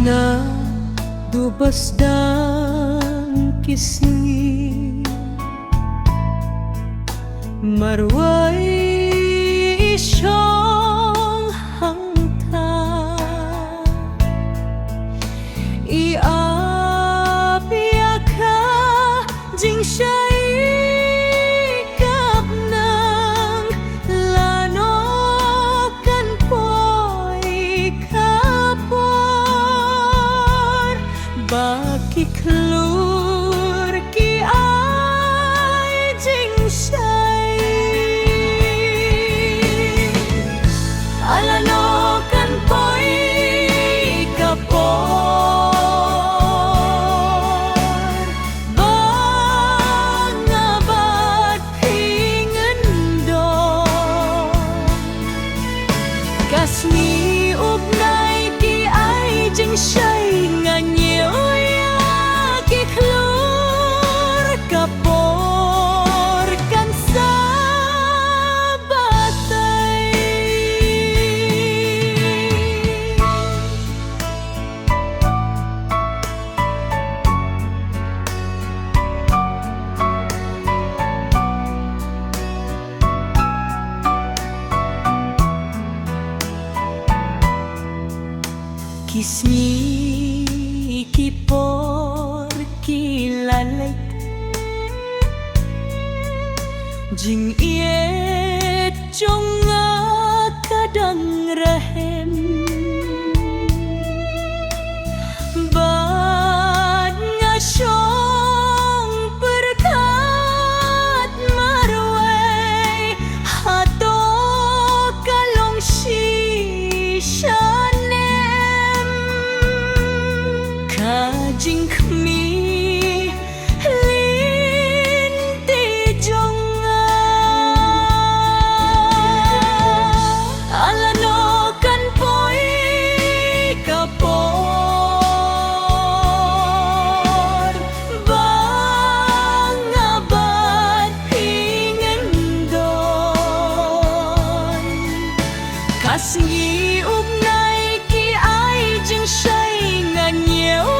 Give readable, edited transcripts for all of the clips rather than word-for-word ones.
na dubas dan kisni marway isyong hangta iapiya ka jing siya'y kapnang lanokan po'y kapor bakiklur ki ay jing siya'y alanokan po'y kapor kasni upnay ki ay jing siya'y nga nhiều ki klur kapor kan sa batay kismi kipor kilalay jing iet chong nga kadang rahem bad nga syong perkat marway hato kalong shisha jing khmi lin ti jong alanokan po'y kapor bangabat hingan don kasngi upnay ki ay jing siya'y nga nhiều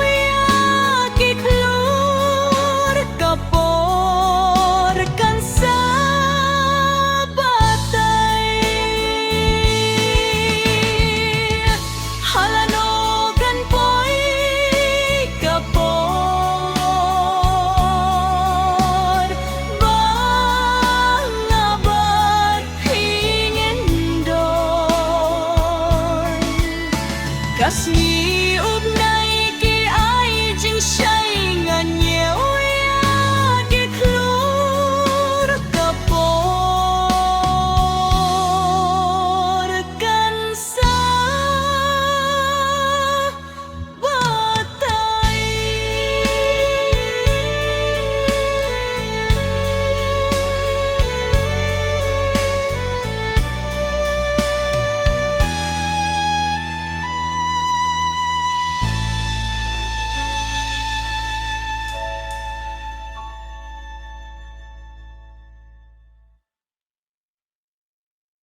kapor kan sa batay halanokan po'y kapor bangabat hingan don kasni